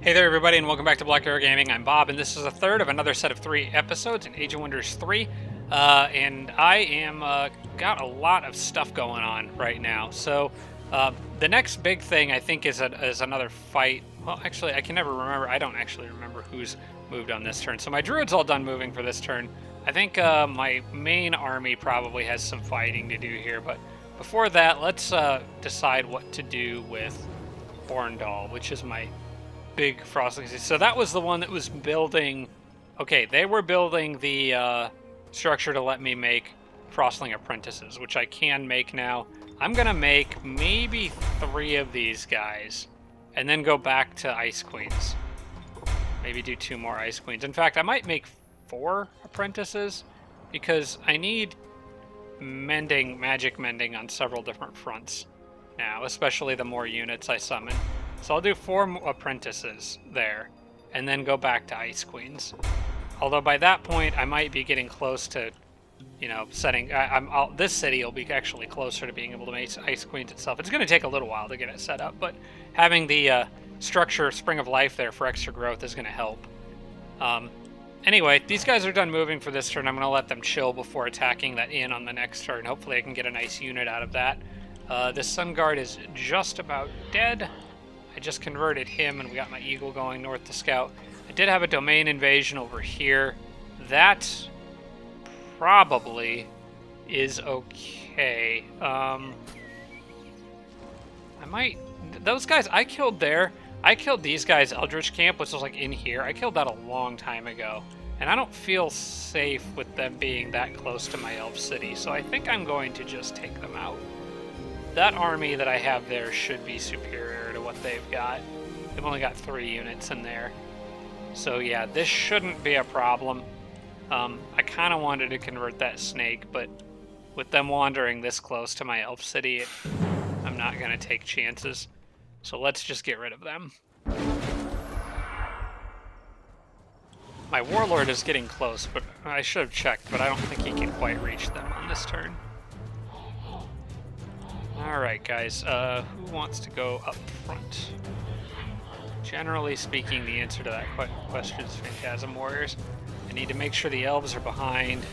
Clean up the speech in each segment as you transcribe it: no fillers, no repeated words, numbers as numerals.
Hey there, everybody, and welcome back to Black Arrow Gaming. I'm Bob, and this is the third of another set of 3 episodes in Age of Wonders 3. And I am got a lot of stuff going on right now. So the next big thing I think is another fight. Well, actually, I can never remember. I don't actually remember who's moved on this turn. So my druid's all done moving for this turn. I think my main army probably has some fighting to do here. But before that, let's decide what to do with Borndal, which is my big frosting. So that was the one that was building. Okay, they were building the structure to let me make frostling apprentices, which I can make now. I'm gonna make maybe 3 of these guys, and then go back to ice queens. Maybe do 2 more ice queens. In fact, I might make 4 apprentices because I need magic mending on several different fronts now, especially the more units I summon. So I'll do 4 apprentices there, and then go back to Ice Queens. Although by that point, I might be getting close to, setting. This city will be actually closer to being able to make Ice Queens itself. It's going to take a little while to get it set up, but having the structure Spring of Life there for extra growth is going to help. Anyway, these guys are done moving for this turn. I'm going to let them chill before attacking that inn on the next turn. Hopefully I can get a nice unit out of that. This Sun Guard is just about dead. I just converted him, and we got my eagle going north to scout. I did have a domain invasion over here. That probably is okay. I might... Those guys, I killed these guys' eldritch camp, which was like in here. I killed that a long time ago. And I don't feel safe with them being that close to my elf city, so I think I'm going to just take them out. That army that I have there should be superior to what they've got. They've only got 3 units in there. So yeah, this shouldn't be a problem. I kind of wanted to convert that snake, but with them wandering this close to my elf city, I'm not going to take chances. So let's just get rid of them. My warlord is getting close, but I should have checked, but I don't think he can quite reach them on this turn. Alright, guys, who wants to go up front? Generally speaking, the answer to that question is Phantasm Warriors. I need to make sure the elves are behind.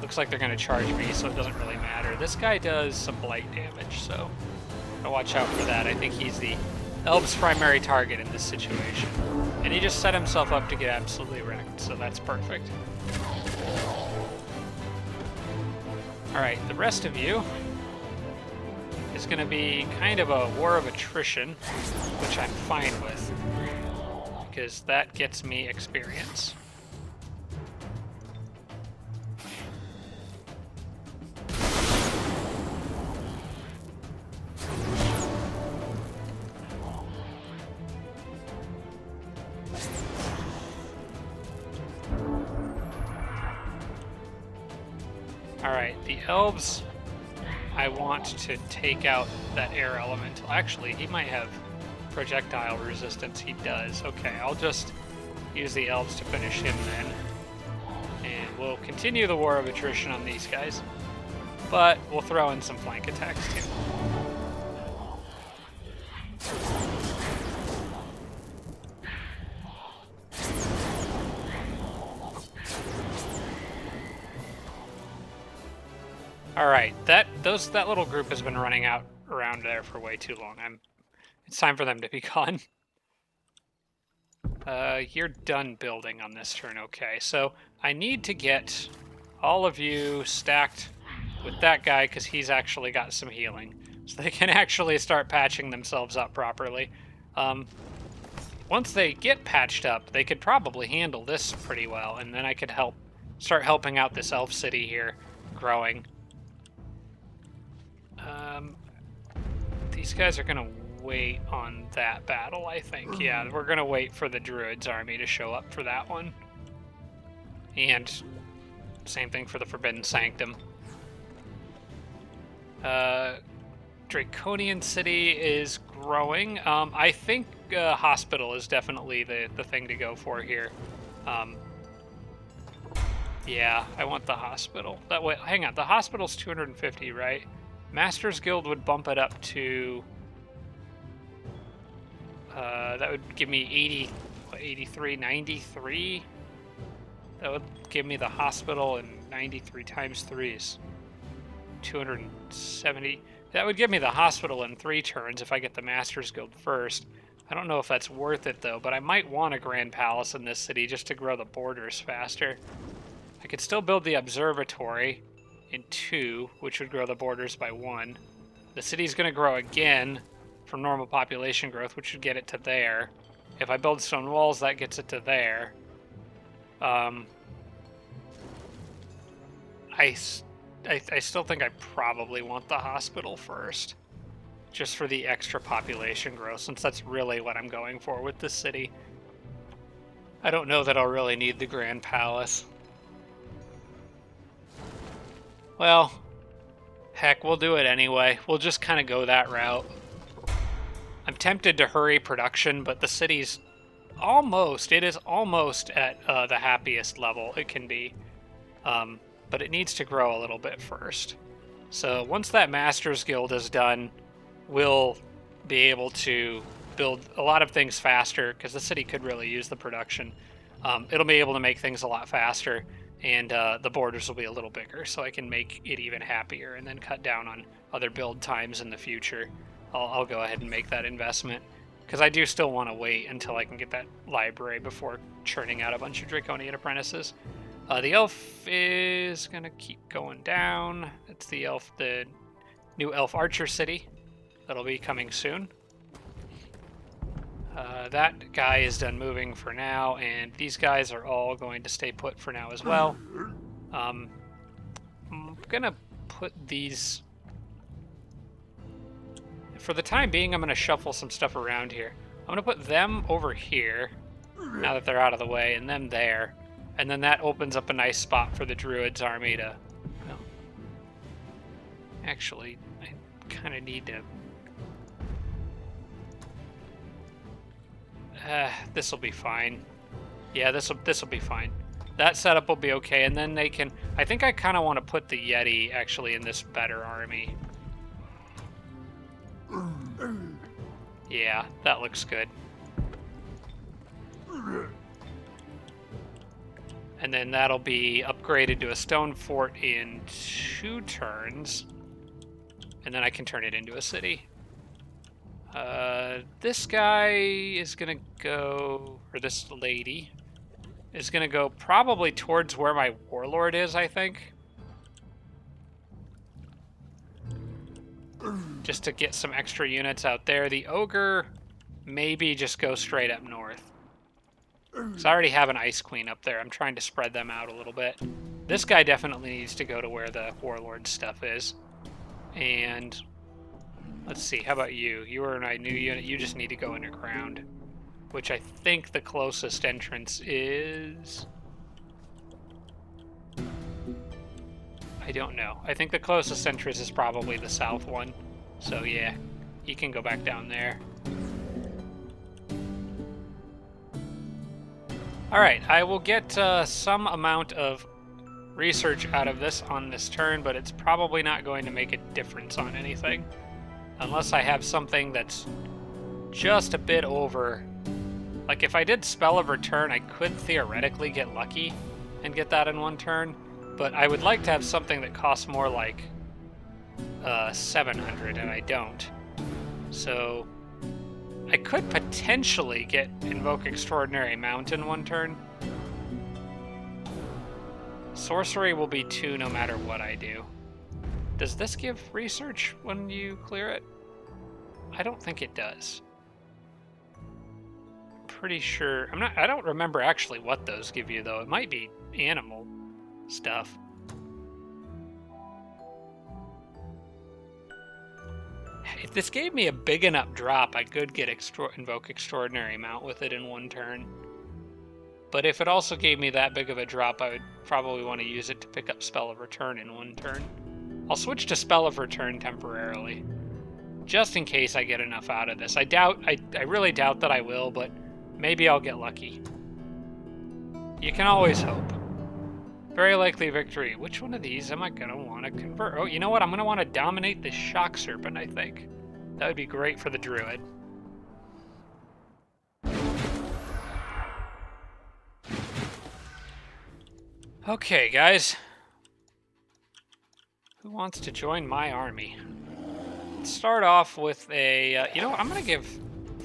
Looks like they're going to charge me, so it doesn't really matter. This guy does some blight damage, so I'll watch out for that. I think he's the elves' primary target in this situation. And he just set himself up to get absolutely wrecked, so that's perfect. Alright, the rest of you is going to be kind of a war of attrition, which I'm fine with, because that gets me experience. Alright, the elves, I want to take out that air elemental. Actually, he might have projectile resistance. He does. Okay, I'll just use the elves to finish him then. And we'll continue the war of attrition on these guys. But we'll throw in some flank attacks too. Alright, that little group has been running out around there for way too long. It's time for them to be gone. You're done building on this turn, okay. So I need to get all of you stacked with that guy because he's actually got some healing. So they can actually start patching themselves up properly. Once they get patched up, they could probably handle this pretty well, and then I could start helping out this elf city here growing. These guys are going to wait on that battle, I think. Yeah, we're going to wait for the Druids army to show up for that one. And same thing for the Forbidden Sanctum. Draconian City is growing. I think Hospital is definitely the thing to go for here. Yeah, I want the Hospital. That way, hang on, the Hospital's 250, right? Masters Guild would bump it up to That would give me 80, what, 83, 93? That would give me the hospital, and 93 times 3 is 270. That would give me the hospital in 3 turns if I get the Master's Guild first. I don't know if that's worth it, though, but I might want a Grand Palace in this city just to grow the borders faster. I could still build the Observatory in 2, which would grow the borders by 1. The city's going to grow again from normal population growth, which would get it to there. If I build stone walls, that gets it to there. I still think I probably want the hospital first, just for the extra population growth, since that's really what I'm going for with this city. I don't know that I'll really need the Grand Palace. Well, heck, we'll do it anyway. We'll just kind of go that route. I'm tempted to hurry production, but the city's almost at the happiest level it can be. But it needs to grow a little bit first. So once that Master's Guild is done, we'll be able to build a lot of things faster, because the city could really use the production. It'll be able to make things a lot faster, and the borders will be a little bigger, so I can make it even happier and then cut down on other build times in the future. I'll go ahead and make that investment, because I do still want to wait until I can get that library before churning out a bunch of Draconian apprentices. The elf is going to keep going down. It's the new elf archer city. That'll be coming soon. That guy is done moving for now, and these guys are all going to stay put for now as well. I'm going to put these... For the time being, I'm going to shuffle some stuff around here. I'm going to put them over here, now that they're out of the way, and them there. And then that opens up a nice spot for the Druids army to... Well, actually, I kind of need to... This will be fine. Yeah, this will be fine. That setup will be okay, and then they can... I think I kind of want to put the Yeti, actually, in this better army. Yeah, that looks good. And then that'll be upgraded to a stone fort in 2 turns. And then I can turn it into a city. This guy is going to go, or this lady, is going to go probably towards where my warlord is, I think. Just to get some extra units out there. The ogre, maybe just go straight up north. So I already have an Ice Queen up there. I'm trying to spread them out a little bit. This guy definitely needs to go to where the Warlord stuff is. And let's see, how about you? You are a new unit. You just need to go underground, which I think the closest entrance is... I don't know. I think the closest entrance is probably the south one. So yeah, he can go back down there. Alright, I will get some amount of research out of this on this turn, but it's probably not going to make a difference on anything. Unless I have something that's just a bit over. Like if I did Spell of Return, I could theoretically get lucky and get that in 1 turn. But I would like to have something that costs more like 700, and I don't. So I could potentially get Invoke Extraordinary Mount in 1 turn. Sorcery will be 2 no matter what I do. Does this give research when you clear it? I don't think it does. I'm pretty sure... I don't remember actually what those give you, though. It might be animal stuff. If this gave me a big enough drop, I could get Invoke Extraordinary Mount with it in 1 turn. But if it also gave me that big of a drop, I would probably want to use it to pick up Spell of Return in 1 turn. I'll switch to Spell of Return temporarily, just in case I get enough out of this. I really doubt that I will, but maybe I'll get lucky. You can always hope. Very likely victory. Which one of these am I going to want to convert? Oh, you know what? I'm going to want to dominate this Shock Serpent, I think. That would be great for the Druid. Okay, guys. Who wants to join my army? Let's start off with a... you know what? I'm going to give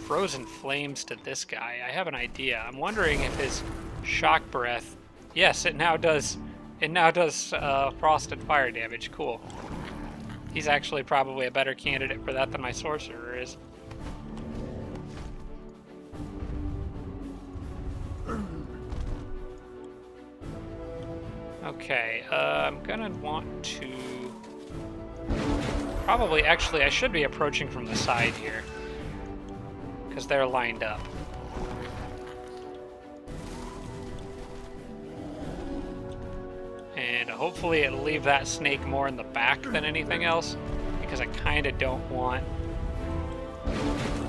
Frozen Flames to this guy. I have an idea. I'm wondering if his shock breath... Yes, it now does... It now does frost and fire damage. Cool. He's actually probably a better candidate for that than my sorcerer is. Okay, I'm gonna want to... Probably, actually, I should be approaching from the side here. Because they're lined up. And hopefully it'll leave that snake more in the back than anything else. Because I kind of don't want...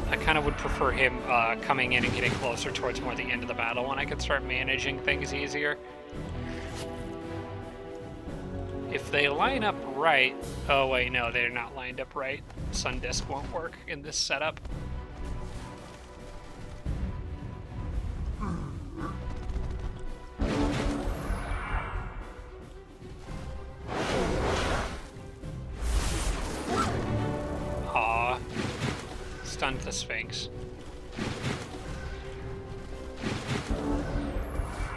I kind of would prefer him coming in and getting closer towards more the end of the battle when I can start managing things easier. If they line up right... Oh, wait, no, they're not lined up right. Sun Disk won't work in this setup. Aw. Stunned the Sphinx.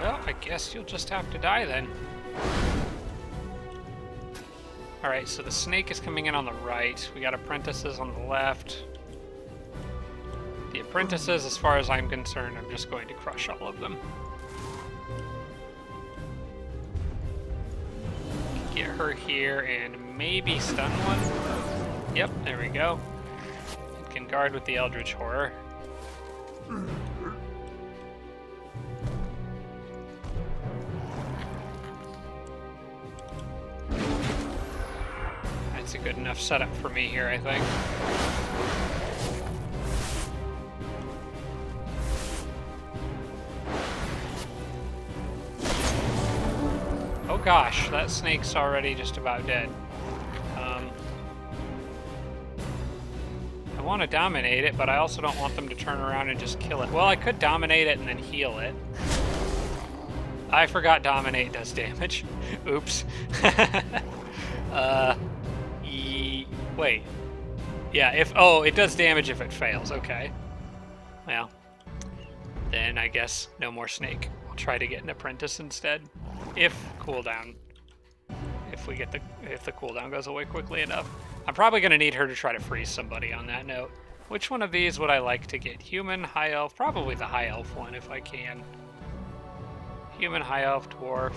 Well, I guess you'll just have to die then. Alright, so the snake is coming in on the right. We got apprentices on the left. The apprentices, as far as I'm concerned, I'm just going to crush all of them. Get her here and maybe stun one. Yep, there we go. It can guard with the eldritch horror. That's a good enough setup for me here, I think. Oh gosh, that snake's already just about dead. I want to dominate it, but I also don't want them to turn around and just kill it. Well, I could dominate it and then heal it. I forgot dominate does damage. Oops. Wait. Yeah, if... Oh, it does damage if it fails. Okay. Well, then I guess no more snake. I'll try to get an apprentice instead. If cooldown... If the cooldown goes away quickly enough. I'm probably going to need her to try to freeze somebody on that note. Which one of these would I like to get? Human, high elf? Probably the high elf one if I can. Human, high elf, dwarf.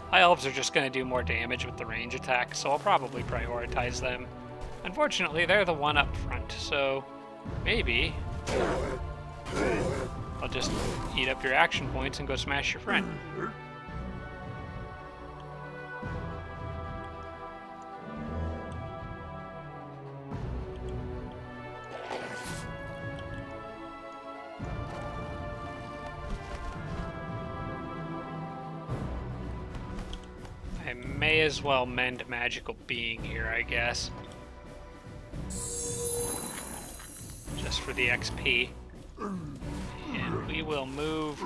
High elves are just going to do more damage with the range attack, so I'll probably prioritize them. Unfortunately, they're the one up front, so maybe I'll just eat up your action points and go smash your friend. I may as well mend magical being here, I guess. Just for the XP. And we will move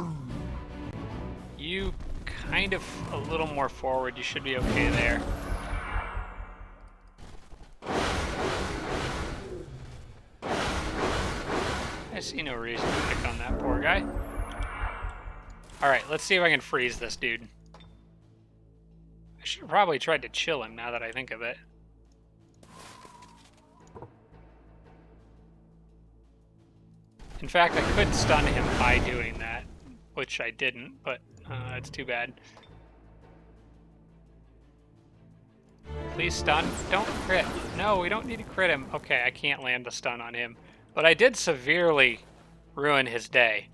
you kind of a little more forward. You should be okay there. I see no reason to pick on that poor guy. Alright, let's see if I can freeze this dude. I should have probably tried to chill him now that I think of it. In fact, I could stun him by doing that, which I didn't, but it's too bad. Please stun. Don't crit. No, we don't need to crit him. Okay, I can't land the stun on him. But I did severely ruin his day.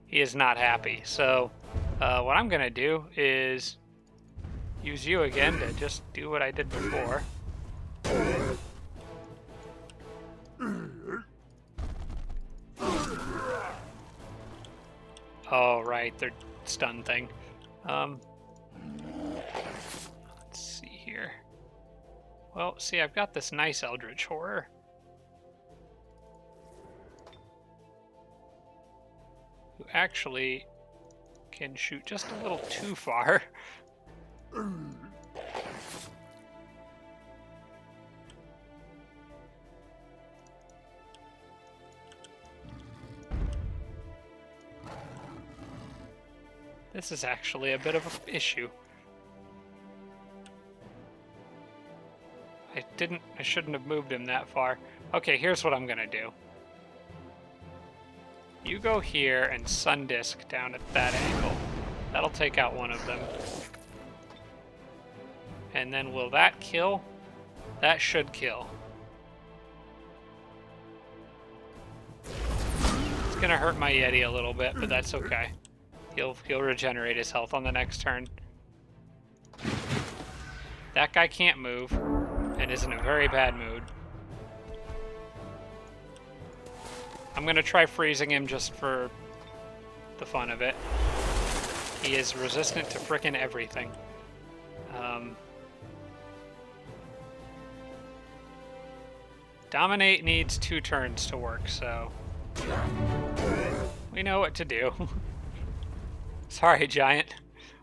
He is not happy. So what I'm going to do is use you again to just do what I did before. Oh, right, their stun thing. Let's see here. Well, see, I've got this nice eldritch horror. Who actually can shoot just a little too far. This is actually a bit of an issue. I shouldn't have moved him that far. Okay, here's what I'm gonna do. You go here and sun disk down at that angle. That'll take out one of them. And then will that kill? That should kill. It's gonna hurt my Yeti a little bit, but that's okay. He'll regenerate his health on the next turn. That guy can't move and is in a very bad mood. I'm gonna try freezing him just for the fun of it. He is resistant to frickin' everything. Dominate needs 2 turns to work, so we know what to do. Sorry, Giant.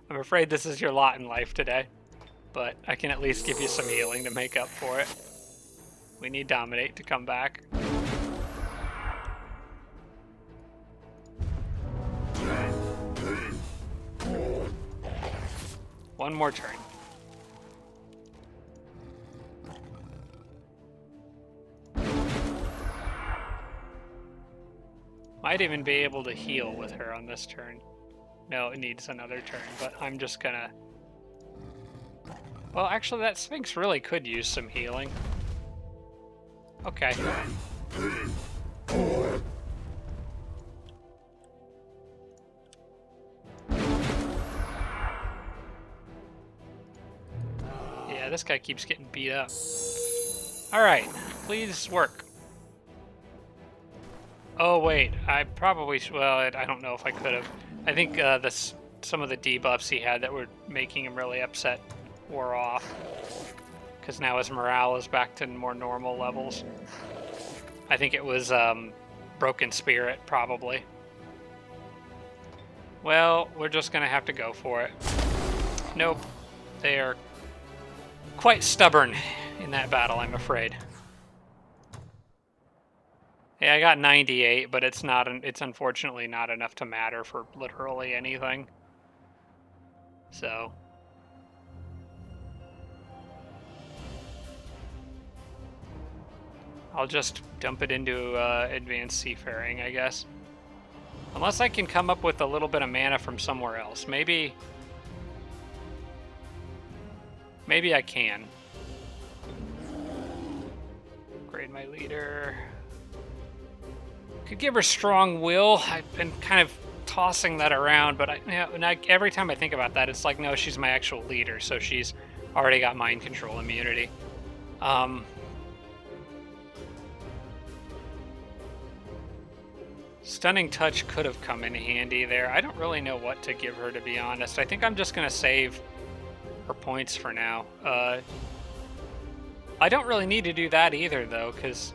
I'm afraid this is your lot in life today, but I can at least give you some healing to make up for it. We need Dominate to come back. One more turn. Might even be able to heal with her on this turn. No, it needs another turn, but I'm just gonna... Well, actually, that Sphinx really could use some healing. Okay. Yeah, this guy keeps getting beat up. Alright, please work. Oh, wait, I probably should... Well, I don't know if I could have. I think some of the debuffs he had that were making him really upset wore off. Because now his morale is back to more normal levels. I think it was Broken Spirit, probably. Well, we're just going to have to go for it. Nope. They are quite stubborn in that battle, I'm afraid. Yeah, I got 98, but it's unfortunately not enough to matter for literally anything. So I'll just dump it into Advanced Seafaring, I guess. Unless I can come up with a little bit of mana from somewhere else. Maybe I can. Upgrade my leader. Could give her Strong Will. I've been kind of tossing that around, but every time I think about that, it's like, no, she's my actual leader, so she's already got mind control immunity. Stunning Touch could have come in handy there. I don't really know what to give her, to be honest. I think I'm just going to save her points for now. I don't really need to do that either, though, because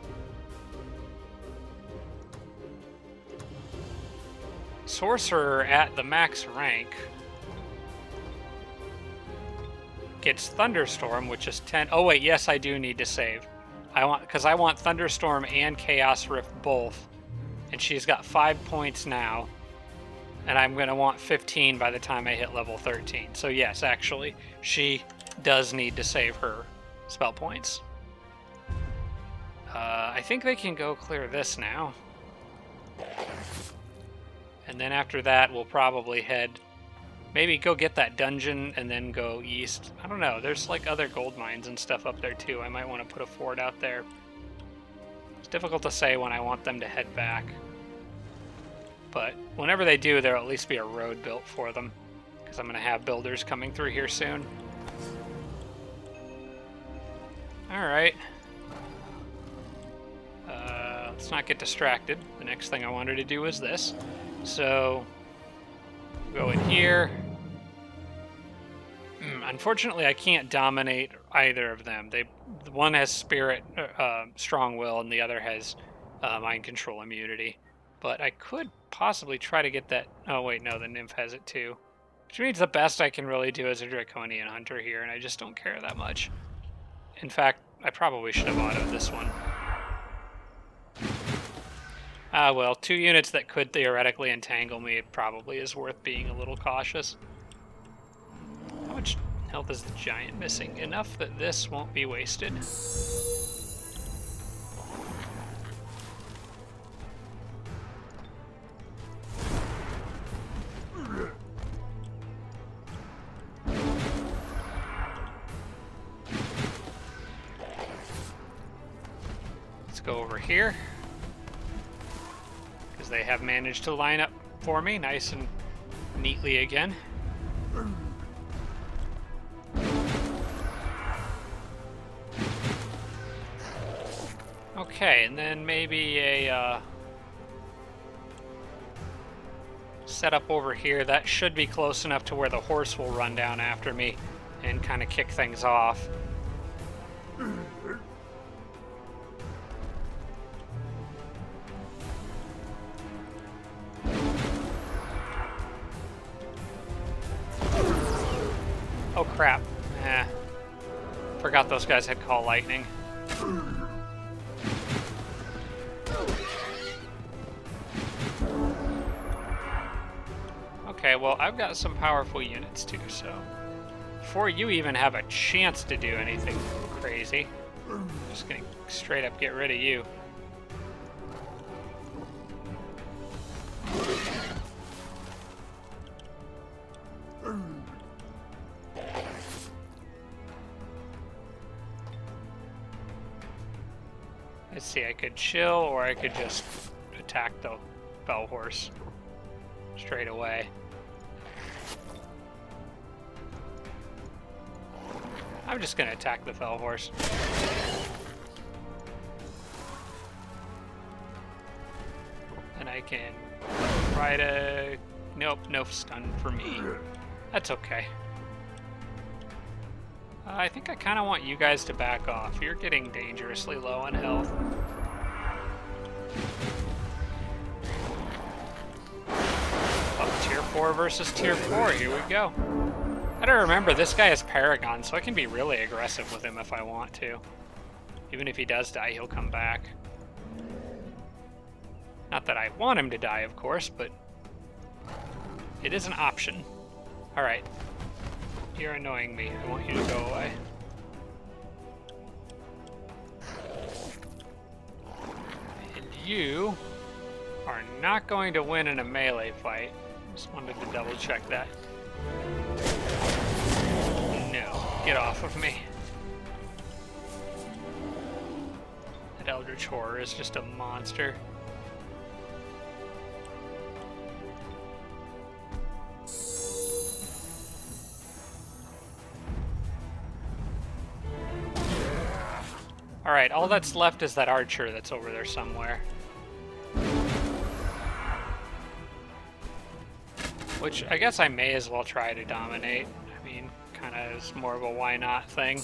Sorcerer at the max rank gets Thunderstorm, which is 10. Oh wait, yes, I do need to save. I want Thunderstorm and Chaos Rift both, and she's got 5 points now, and I'm gonna want 15 by the time I hit level 13. So yes, actually, she does need to save her spell points. I think they can go clear this now. And then after that, we'll probably maybe go get that dungeon and then go east. I don't know. There's like other gold mines and stuff up there too. I might want to put a fort out there. It's difficult to say when I want them to head back. But whenever they do, there'll at least be a road built for them, because I'm going to have builders coming through here soon. Alright. Let's not get distracted. The next thing I wanted to do was this. So, go in here. Unfortunately, I can't dominate either of them. One has Spirit, Strong Will, and the other has Mind Control immunity. But I could possibly try to get that... Oh, wait, no, the Nymph has it too. Which means the best I can really do is a Draconian Hunter here, and I just don't care that much. In fact, I probably should have autoed this one. Ah, well, 2 units that could theoretically entangle me, it probably is worth being a little cautious. How much health is the giant missing? Enough that this won't be wasted. Let's go over here, because they have managed to line up for me nice and neatly again. Okay, and then maybe a setup over here. That should be close enough to where the horse will run down after me and kind of kick things off. Oh crap. Forgot those guys had call lightning. Okay, well, I've got some powerful units too, so before you even have a chance to do anything crazy, I'm just gonna straight up get rid of you. Let's see, I could chill, or I could just attack the bell horse straight away. I'm just gonna attack the fell horse. And I can try to... Nope, no stun for me. That's okay. I think I kind of want you guys to back off. You're getting dangerously low on health. Oh, tier 4 versus tier 4. Here we go. Gotta remember, this guy is Paragon, so I can be really aggressive with him if I want to. Even if he does die, he'll come back. Not that I want him to die, of course, but it is an option. Alright. You're annoying me. I want you to go away. And you are not going to win in a melee fight. Just wanted to double check that. No, get off of me. That eldritch horror is just a monster. Alright, all that's left is that archer that's over there somewhere. Which I guess I may as well try to dominate. I mean, kind of is more of a why not thing.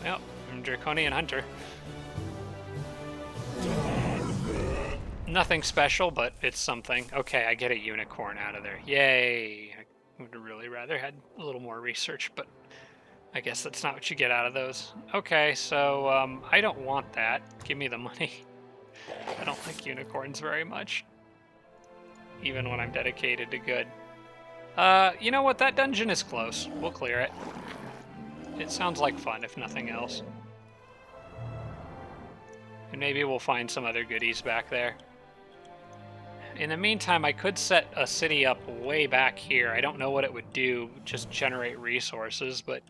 Well, I'm Draconian Hunter. Nothing special, but it's something. Okay, I get a unicorn out of there. Yay! I would have really rather had a little more research, but I guess that's not what you get out of those. Okay, so I don't want that. Give me the money. I don't like unicorns very much, even when I'm dedicated to good. You know what? That dungeon is close. We'll clear it. It sounds like fun, if nothing else. And maybe we'll find some other goodies back there. In the meantime, I could set a city up way back here. I don't know what it would do, just generate resources, but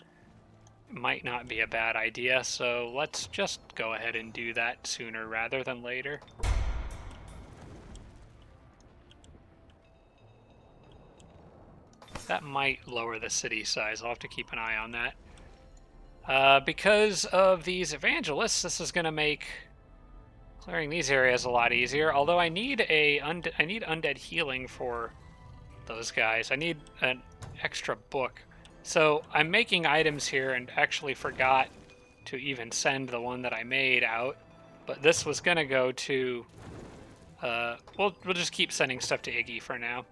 it might not be a bad idea, so let's just go ahead and do that sooner rather than later. That might lower the city size. I'll have to keep an eye on that. Because of these evangelists, this is going to make clearing these areas a lot easier, although I need undead healing for those guys. I need an extra book. So I'm making items here and actually forgot to even send the one that I made out, but this was going to go to We'll just keep sending stuff to Iggy for now.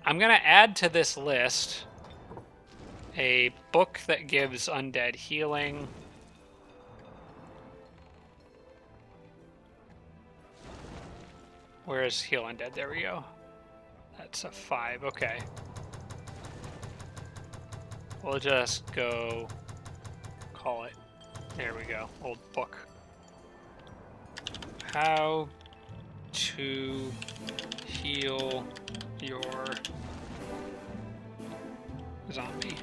I'm gonna add to this list a book that gives undead healing. Where's heal undead? There we go. That's a 5. Okay. We'll just go call it. There we go. Old book. How to heal your zombie.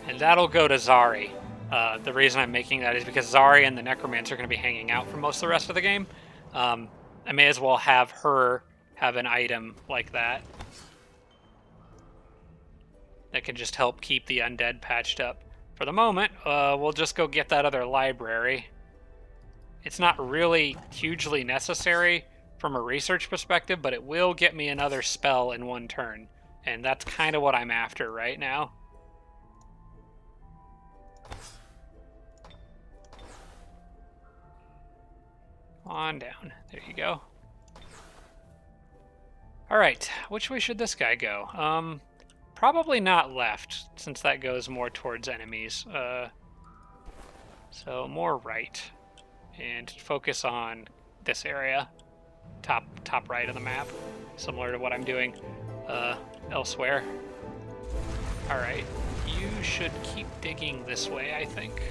And that'll go to Zari. The reason I'm making that is because Zari and the Necromancer are going to be hanging out for most of the rest of the game. I may as well have her have an item like that that can just help keep the undead patched up. For the moment, we'll just go get that other library. It's not really hugely necessary from a research perspective, but it will get me another spell in one turn. And that's kind of what I'm after right now. On down. There you go. Alright, which way should this guy go? Probably not left, since that goes more towards enemies. So more right. And focus on this area. Top right of the map. Similar to what I'm doing elsewhere. Alright, you should keep digging this way, I think.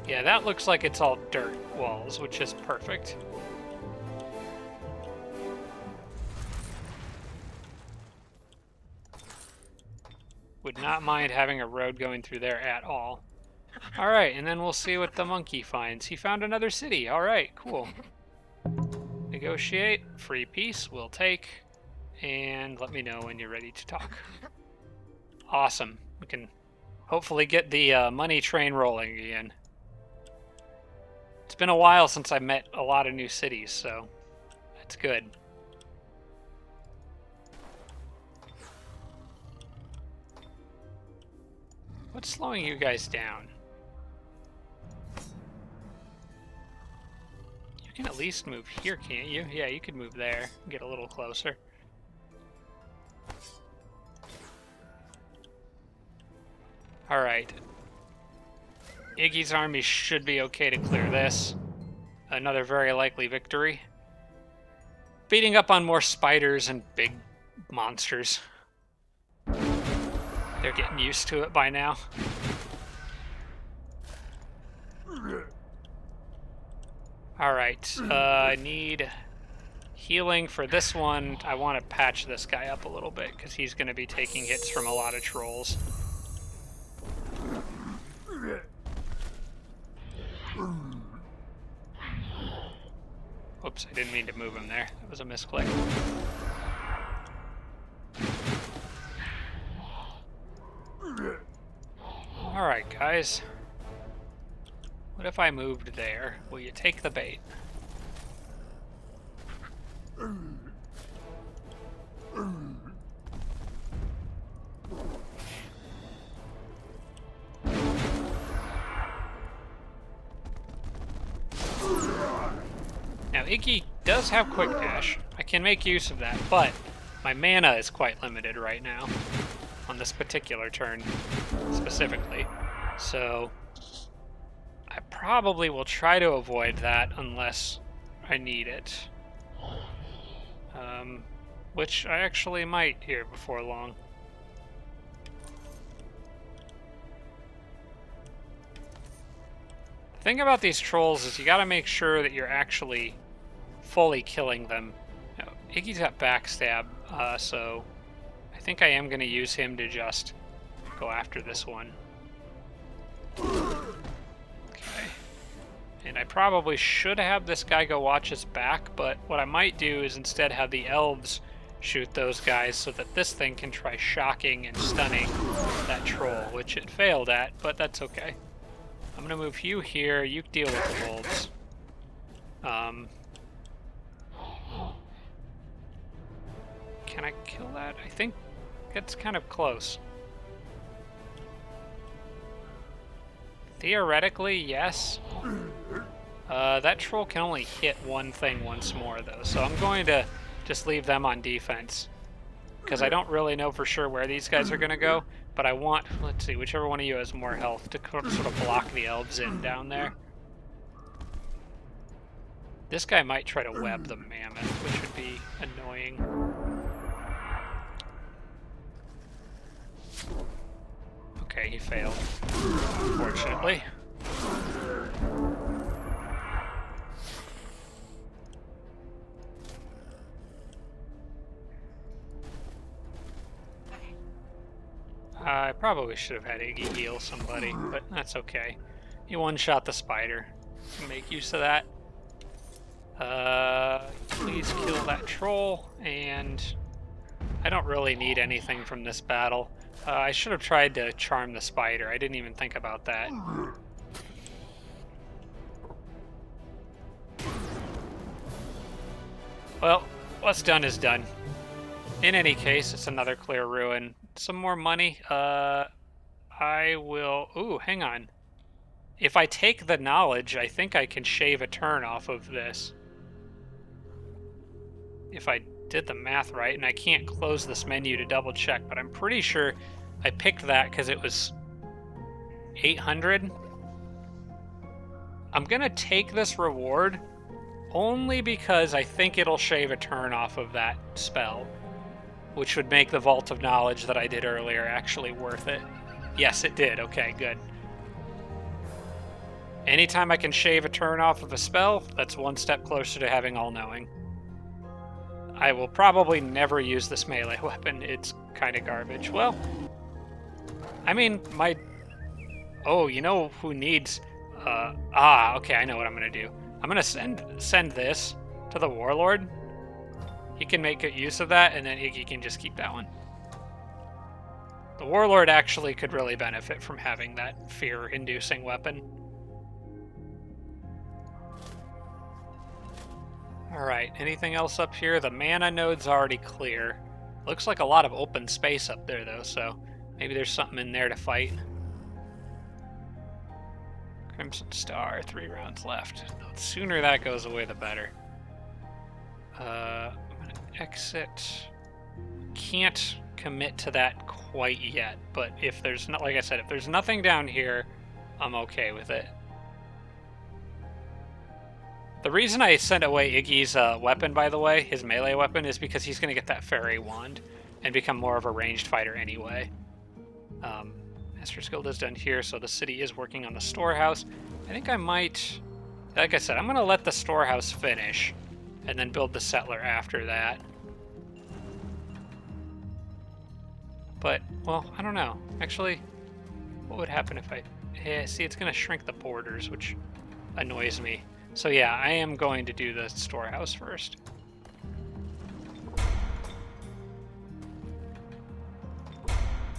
Yeah, that looks like it's all dirt walls, which is perfect. Would not mind having a road going through there at all. Alright, and then we'll see what the monkey finds. He found another city. Alright, cool. Negotiate. Free peace. We'll take. And let me know when you're ready to talk. Awesome. We can hopefully get the money train rolling again. It's been a while since I met a lot of new cities, so that's good. What's slowing you guys down? You can at least move here, can't you? Yeah, you could move there and get a little closer. Alright. Iggy's army should be okay to clear this. Another very likely victory. Beating up on more spiders and big monsters. They're getting used to it by now. Alright, I need healing for this one. I want to patch this guy up a little bit, because he's going to be taking hits from a lot of trolls. Oops, I didn't mean to move him there. That was a misclick. Alright, guys. What if I moved there? Will you take the bait? Now, Iggy does have quick dash. I can make use of that, but my mana is quite limited right now on this particular turn specifically. So I probably will try to avoid that unless I need it. Which I actually might here before long. The thing about these trolls is you gotta make sure that you're actually fully killing them. Now, Iggy's got backstab, so I think I am gonna use him to just go after this one. Okay. And I probably should have this guy go watch his back, but what I might do is instead have the elves shoot those guys so that this thing can try shocking and stunning that troll, which it failed at, but that's okay. I'm gonna move you here, you deal with the wolves. Can I kill that? I think it's kind of close. Theoretically, yes. That troll can only hit one thing once more, though, so I'm going to just leave them on defense. Because I don't really know for sure where these guys are going to go, but I want, let's see, whichever one of you has more health to sort of block the elves in down there. This guy might try to web the mammoth, which would be annoying. Okay, he failed, unfortunately. I probably should have had Iggy heal somebody, but that's okay. He one-shot the spider. Make use of that. Please kill that troll, and I don't really need anything from this battle. I should have tried to charm the spider. I didn't even think about that. Well, what's done is done. In any case, it's another clear ruin. Some more money. I will... Ooh, hang on. If I take the knowledge, I think I can shave a turn off of this. If I did the math right, and I can't close this menu to double check, but I'm pretty sure I picked that because it was 800. I'm gonna take this reward only because I think it'll shave a turn off of that spell, which would make the Vault of Knowledge that I did earlier actually worth it. Yes, it did. Okay, good. Anytime I can shave a turn off of a spell, that's one step closer to having All-Knowing. I will probably never use this melee weapon. It's kind of garbage. Well, I mean, my... Oh, you know who needs... okay, I know what I'm going to do. I'm going to send this to the Warlord. He can make good use of that, and then Iggy can just keep that one. The Warlord actually could really benefit from having that fear-inducing weapon. Alright, anything else up here? The mana node's already clear. Looks like a lot of open space up there, though, so maybe there's something in there to fight. Crimson Star, 3 rounds left. The sooner that goes away, the better. I'm gonna exit. Can't commit to that quite yet, but if there's not, like I said, if there's nothing down here, I'm okay with it. The reason I sent away Iggy's weapon, by the way, his melee weapon, is because he's going to get that fairy wand and become more of a ranged fighter anyway. Master's Guild is done here, so the city is working on the storehouse. I think I might, like I said, I'm going to let the storehouse finish and then build the settler after that. But, well, I don't know. Actually, what would happen if I... see, it's going to shrink the borders, which annoys me. So yeah, I am going to do the storehouse first.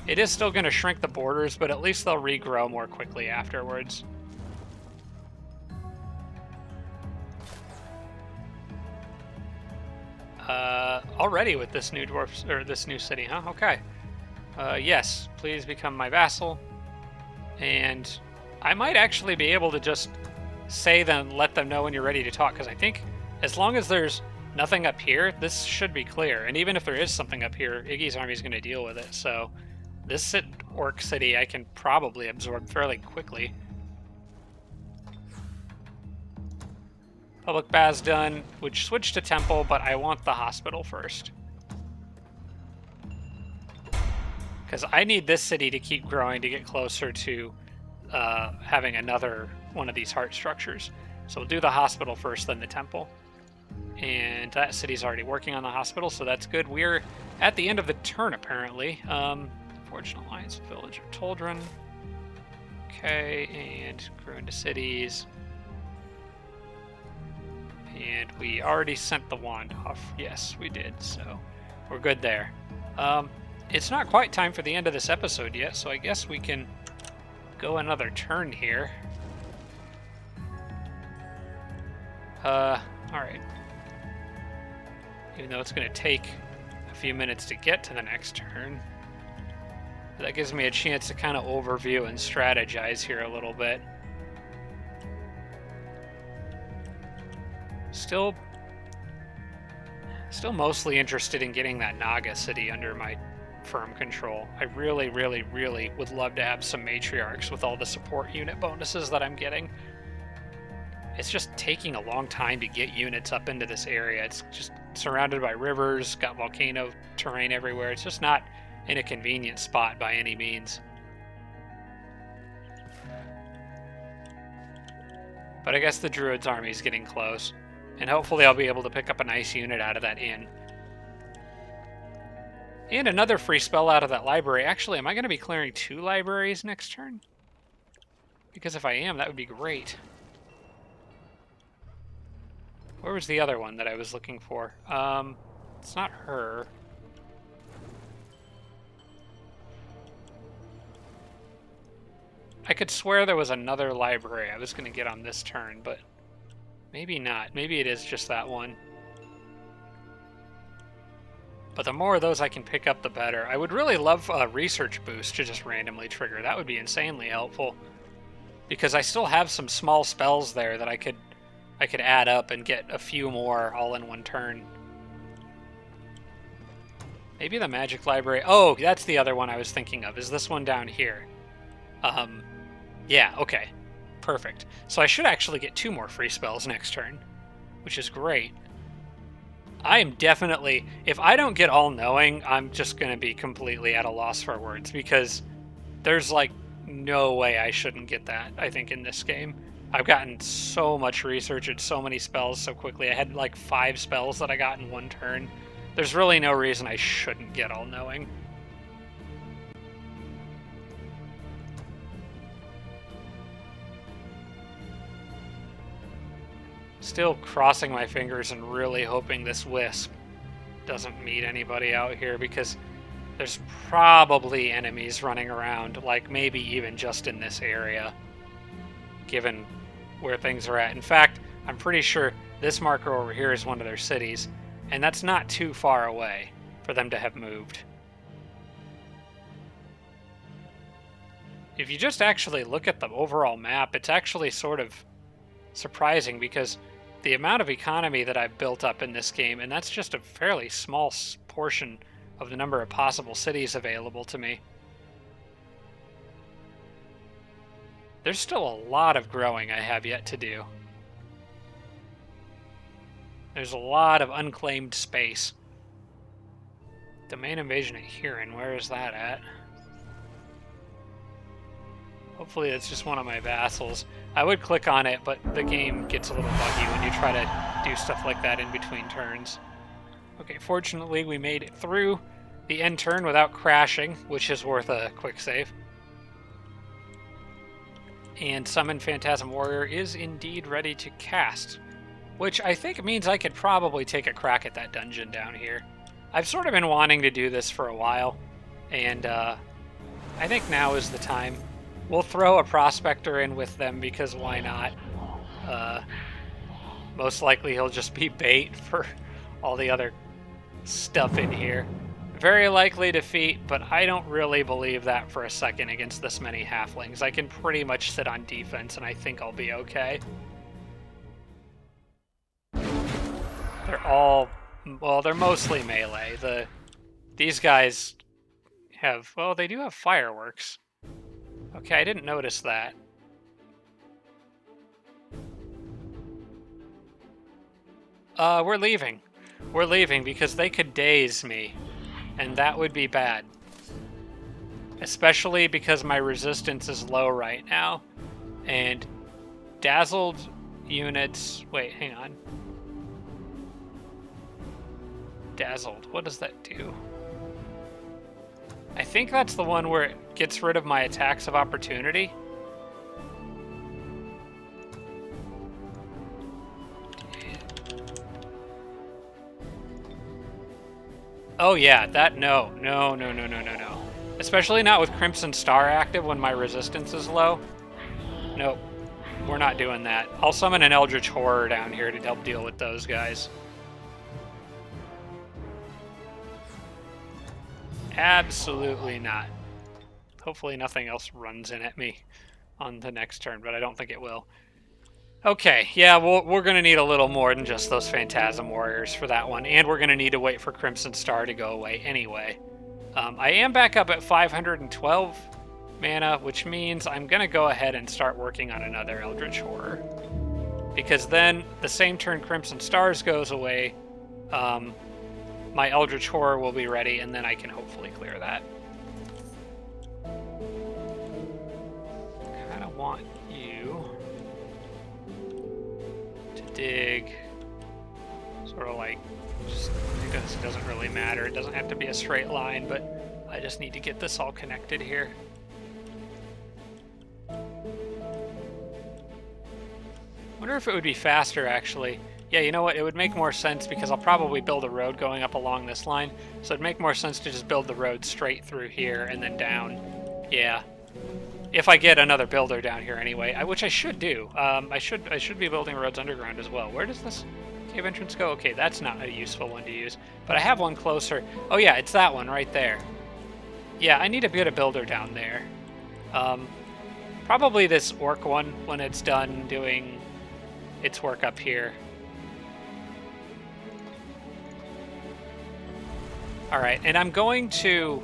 It is still going to shrink the borders, but at least they'll regrow more quickly afterwards. Already with this new dwarf, or this new city, huh? Okay. Yes, please become my vassal. And I might actually be able to just say them, let them know when you're ready to talk, because I think as long as there's nothing up here, this should be clear. And even if there is something up here, Iggy's army is going to deal with it. So this orc city I can probably absorb fairly quickly. Public bath's done, which switched to temple, but I want the hospital first. Because I need this city to keep growing to get closer to having another one of these heart structures. So we'll do the hospital first, then the temple. And that city's already working on the hospital, so that's good. We're at the end of the turn, apparently. Fortune Alliance, Village of Toldron. Okay, and grew into cities. And we already sent the wand off. Yes, we did, so we're good there. It's not quite time for the end of this episode yet, so I guess we can go another turn here. Alright. Even though it's going to take a few minutes to get to the next turn. That gives me a chance to kind of overview and strategize here a little bit. Still mostly interested in getting that Naga city under my firm control. I really, really, really would love to have some matriarchs with all the support unit bonuses that I'm getting. It's just taking a long time to get units up into this area. It's just surrounded by rivers, got volcano terrain everywhere. It's just not in a convenient spot by any means. But I guess the Druids' army is getting close, and hopefully I'll be able to pick up a nice unit out of that inn. And another free spell out of that library. Actually, am I going to be clearing 2 libraries next turn? Because if I am, that would be great. Where was the other one that I was looking for? It's not her. I could swear there was another library I was going to get on this turn, but maybe not. Maybe it is just that one. But the more of those I can pick up, the better. I would really love a research boost to just randomly trigger. That would be insanely helpful. Because I still have some small spells there that I could add up and get a few more all in one turn. Maybe the magic library. Oh, that's the other one I was thinking of. Is this one down here? Yeah, okay. Perfect. So I should actually get 2 more free spells next turn, which is great. I am definitely, if I don't get all-knowing, I'm just going to be completely at a loss for words, because there's like no way I shouldn't get that, I think, in this game. I've gotten so much research and so many spells so quickly. I had like 5 spells that I got in one turn. There's really no reason I shouldn't get all-knowing. Still crossing my fingers and really hoping this wisp doesn't meet anybody out here, because there's probably enemies running around, like maybe even just in this area, given where things are at. In fact, I'm pretty sure this marker over here is one of their cities, and that's not too far away for them to have moved. If you just actually look at the overall map, it's actually sort of surprising, because the amount of economy that I've built up in this game, and that's just a fairly small portion of the number of possible cities available to me. There's still a lot of growing I have yet to do. There's a lot of unclaimed space. Domain invasion at Huron, where is that at? Hopefully it's just one of my vassals. I would click on it, but the game gets a little buggy when you try to do stuff like that in between turns. Okay, fortunately we made it through the end turn without crashing, which is worth a quick save. And Summon Phantasm Warrior is indeed ready to cast, which I think means I could probably take a crack at that dungeon down here. I've sort of been wanting to do this for a while, and I think now is the time. We'll throw a prospector in with them, because why not? Most likely he'll just be bait for all the other stuff in here. Very likely defeat, but I don't really believe that for a second against this many halflings. I can pretty much sit on defense, and I think I'll be okay. They're all, well, they're mostly melee. These guys have, well, they do have fireworks. Okay, I didn't notice that. We're leaving. We're leaving because they could daze me, and that would be bad. Especially because my resistance is low right now, and dazzled units... Wait, hang on. Dazzled, what does that do? I think that's the one where it gets rid of my attacks of opportunity. Oh yeah, that, no. Especially not with Crimson Star active when my resistance is low. Nope, we're not doing that. I'll summon an Eldritch Horror down here to help deal with those guys. Absolutely not. Hopefully nothing else runs in at me on the next turn, but I don't think it will. Okay, yeah, we're going to need a little more than just those Phantasm Warriors for that one, and we're going to need to wait for Crimson Star to go away anyway. I am back up at 512 mana, which means I'm going to go ahead and start working on another Eldritch Horror. Because then, the same turn Crimson Stars goes away, my Eldritch Horror will be ready, and then I can hopefully clear that. I kind of want you to dig sort of like, just because it doesn't really matter. It doesn't have to be a straight line, but I just need to get this all connected here. Wonder if it would be faster, actually. Yeah, you know what? It would make more sense because I'll probably build a road going up along this line. So it'd make more sense to just build the road straight through here and then down. Yeah. If I get another builder down here anyway, which I should do. I should be building roads underground as well. Where does this cave entrance go? Okay, that's not a useful one to use. But I have one closer. Oh yeah, it's that one right there. Yeah, I need to get a builder down there. Probably this orc one when it's done doing its work up here. Alright, and I'm going to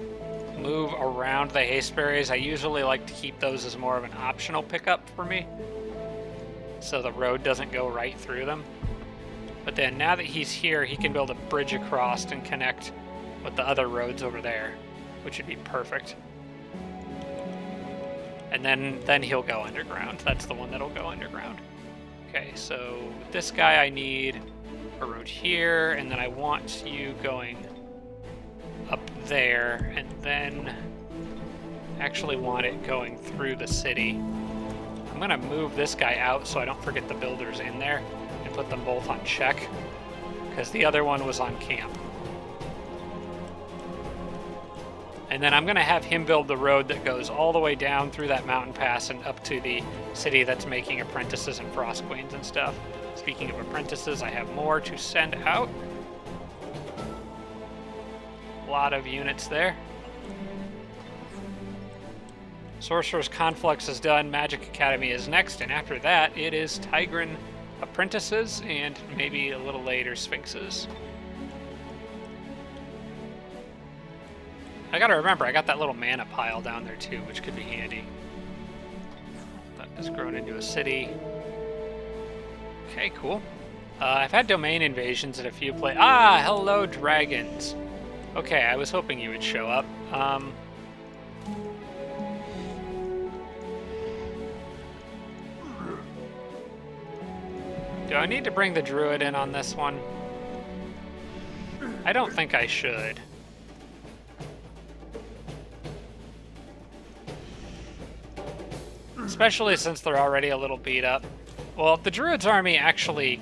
move around the haste berries. I usually like to keep those as more of an optional pickup for me, so the road doesn't go right through them. But then now that he's here, he can build a bridge across and connect with the other roads over there, which would be perfect. And then he'll go underground. That's the one that'll go underground. Okay, so with this guy I need a road here, and then I want you going up there, and then actually want it going through the city. I'm going to move this guy out so I don't forget the builders in there and put them both on check, because the other one was on camp. And then I'm going to have him build the road that goes all the way down through that mountain pass and up to the city that's making apprentices and frost queens and stuff. Speaking of apprentices, I have more to send out. A lot of units there. Sorcerer's Conflux is done, Magic Academy is next, and after that it is Tigran apprentices and maybe a little later Sphinxes. I gotta remember, I got that little mana pile down there too, which could be handy. That has grown into a city. Okay, cool. I've had domain invasions at a few places. Ah, hello dragons. Okay, I was hoping you would show up. Do I need to bring the druid in on this one? I don't think I should. Especially since they're already a little beat up. Well, the druid's army actually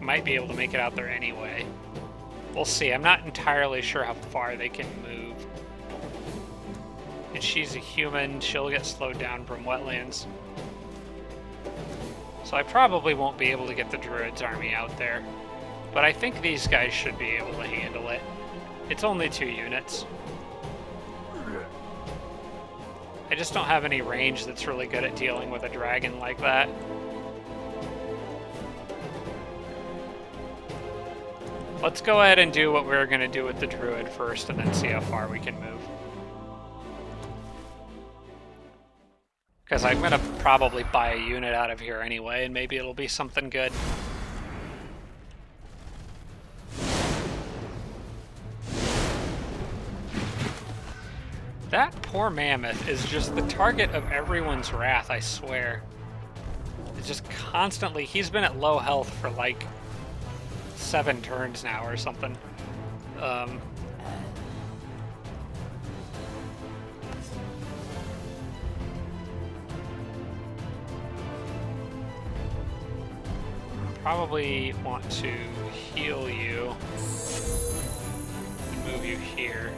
might be able to make it out there anyway. We'll see. I'm not entirely sure how far they can move. And she's a human. She'll get slowed down from wetlands. So I probably won't be able to get the druid's army out there. But I think these guys should be able to handle it. It's only 2 units. I just don't have any range that's really good at dealing with a dragon like that. Let's go ahead and do what we were going to do with the druid first, and then see how far we can move. Because I'm going to probably buy a unit out of here anyway, and maybe it'll be something good. That poor mammoth is just the target of everyone's wrath, I swear. It's just constantly... He's been at low health for like 7 turns now or something. Probably want to heal you and move you here.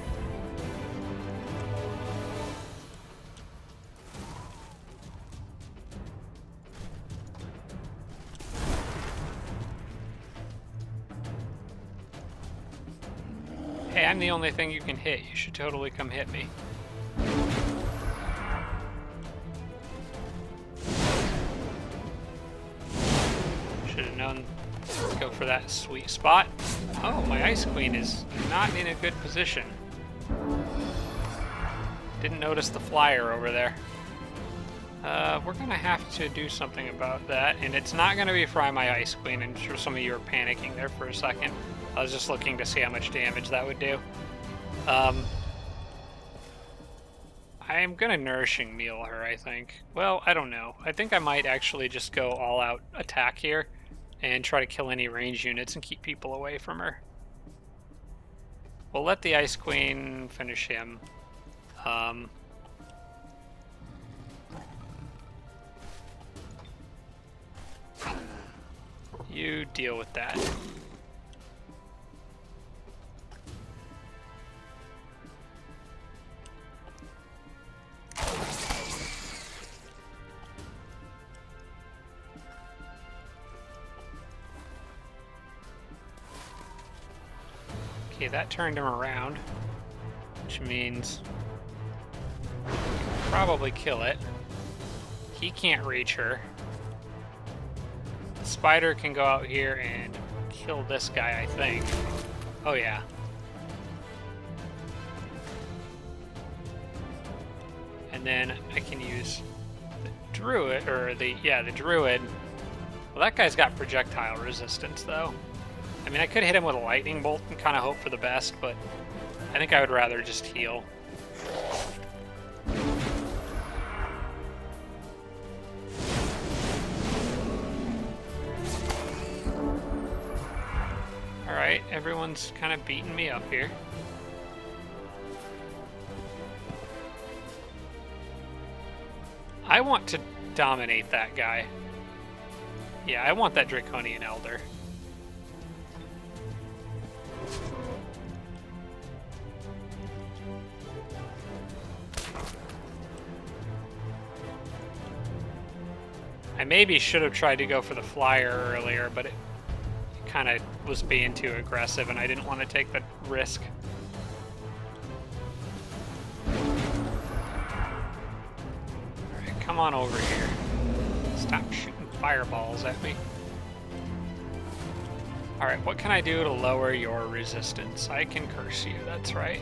Hey, I'm the only thing you can hit. You should totally come hit me. Should have known to go for that sweet spot. Oh, my Ice Queen is not in a good position. Didn't notice the flyer over there. We're gonna have to do something about that, and it's not gonna be Fry my Ice Queen. I'm sure some of you are panicking there for a second. I was just looking to see how much damage that would do. I'm gonna Nourishing Meal her, I think. Well, I don't know. I think I might actually just go all-out attack here and try to kill any range units and keep people away from her. We'll let the Ice Queen finish him. You deal with that. Okay, that turned him around, which means probably kill it. He can't reach her. The spider can go out here and kill this guy, I think. Oh yeah. And then I can use the druid, or the druid. Well, that guy's got projectile resistance though. I mean, I could hit him with a lightning bolt and kind of hope for the best, but I think I would rather just heal. Alright, everyone's kind of beating me up here. I want to dominate that guy. Yeah, I want that Draconian Elder. I maybe should have tried to go for the flyer earlier, but it kind of was being too aggressive and I didn't want to take the risk. Alright, come on over here. Stop shooting fireballs at me. Alright, what can I do to lower your resistance? I can curse you, that's right.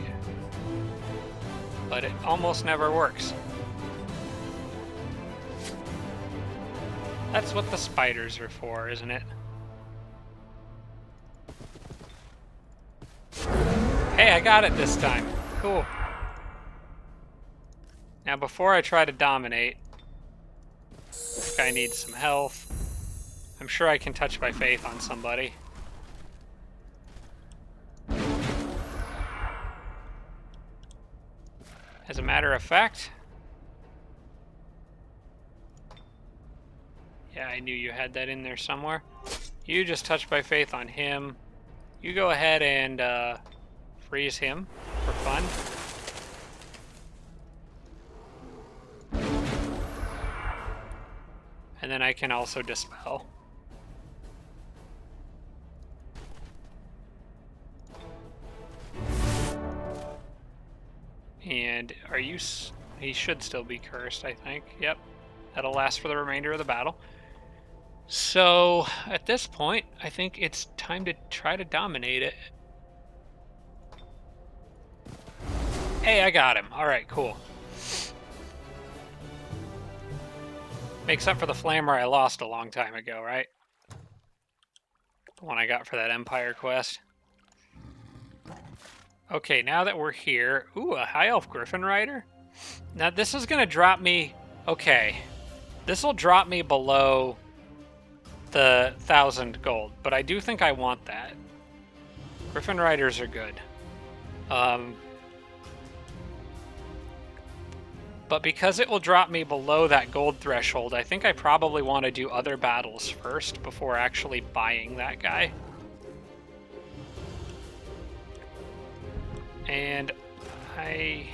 But it almost never works. That's what the spiders are for, isn't it? Hey, I got it this time. Cool. Now, before I try to dominate, this guy needs some health. I'm sure I can touch by faith on somebody. As a matter of fact... Yeah, I knew you had that in there somewhere. You just touch by faith on him. You go ahead and freeze him for fun. And then I can also dispel. And are you... He should still be cursed, I think. Yep. That'll last for the remainder of the battle. So, at this point, I think it's time to try to dominate it. Hey, I got him. Alright, cool. Makes up for the flamer I lost a long time ago, right? The one I got for that Empire quest. Okay, now that we're here... Ooh, a High Elf Griffin Rider? Now, this is going to drop me... Okay. This will drop me below the 1,000 gold, but I do think I want that. Griffin Riders are good. But because it will drop me below that gold threshold, I think I probably want to do other battles first before actually buying that guy. And I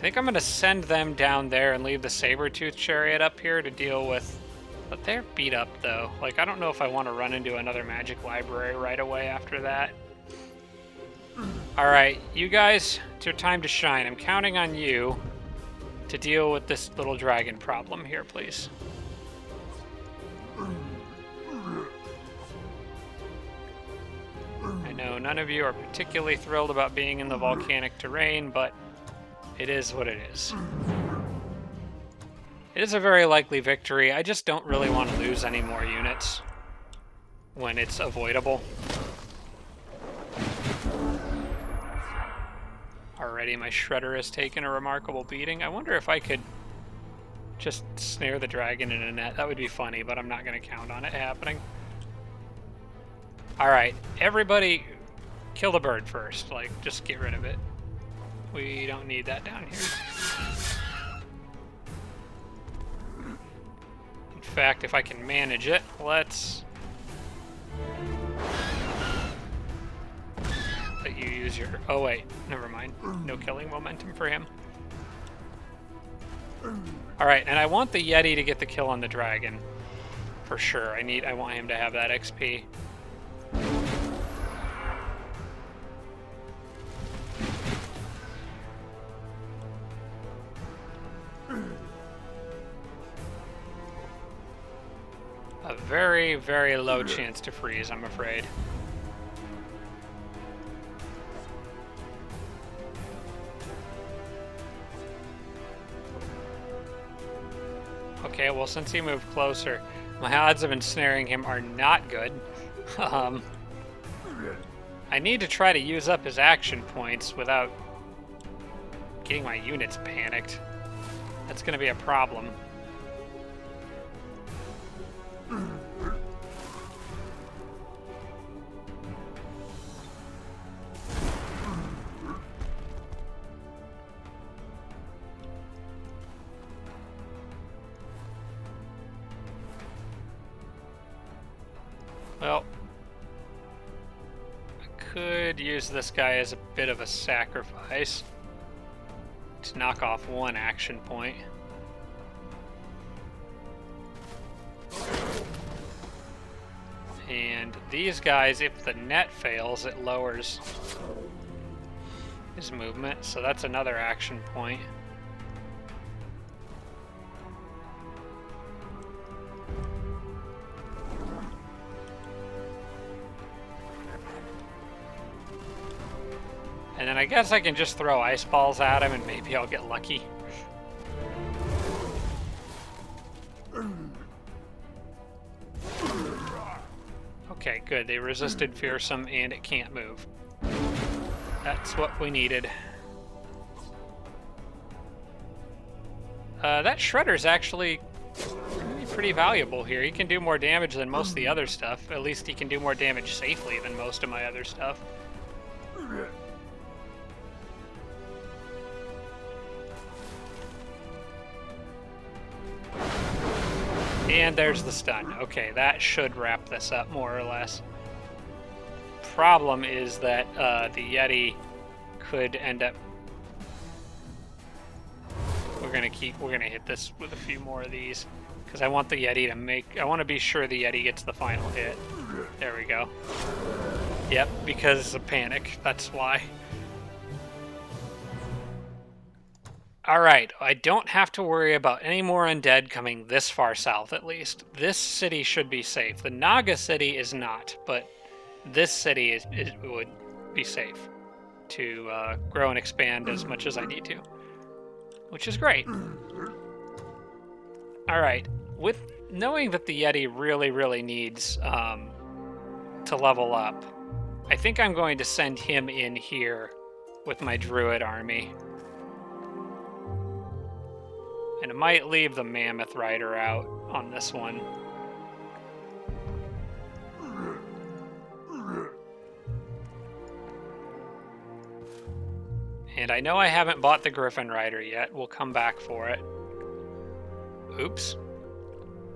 think I'm going to send them down there and leave the Saber-Tooth Chariot up here to deal with... But they're beat up, though. Like, I don't know if I want to run into another magic library right away after that. Alright, you guys, it's your time to shine. I'm counting on you to deal with this little dragon problem here, please. I know none of you are particularly thrilled about being in the volcanic terrain, but it is what it is. It is a very likely victory. I just don't really want to lose any more units when it's avoidable. Already, my shredder has taken a remarkable beating. I wonder if I could just snare the dragon in a net. That would be funny, but I'm not going to count on it happening. Alright, everybody kill the bird first. Like, just get rid of it. We don't need that down here. In fact, if I can manage it, let's let you use your... Oh wait, never mind. No killing momentum for him. Alright, and I want the Yeti to get the kill on the dragon. For sure. I want him to have that XP. A very, very low chance to freeze, I'm afraid. Okay, well, since he moved closer, my odds of ensnaring him are not good. I need to try to use up his action points without getting my units panicked. That's going to be a problem. Well, I could use this guy as a bit of a sacrifice to knock off one action point. And these guys, if the net fails, it lowers his movement, so that's another action point. And then I guess I can just throw ice balls at him and maybe I'll get lucky. Okay, good. They resisted fearsome and it can't move. That's what we needed. That shredder's actually pretty valuable here. He can do more damage than most of the other stuff. At least he can do more damage safely than most of my other stuff. And there's the stun. Okay, that should wrap this up more or less. Problem is that the Yeti could end up... We're gonna hit this with a few more of these because I want the Yeti to make... I want to be sure the Yeti gets the final hit. There we go. Yep, because of panic. That's why. Alright, I don't have to worry about any more undead coming this far south, at least. This city should be safe. The Naga city is not, but this city would be safe to grow and expand as much as I need to, which is great. Alright, with knowing that the Yeti really, really needs to level up, I think I'm going to send him in here with my Druid army. And it might leave the Mammoth Rider out on this one. And I know I haven't bought the Griffin Rider yet. We'll come back for it. Oops.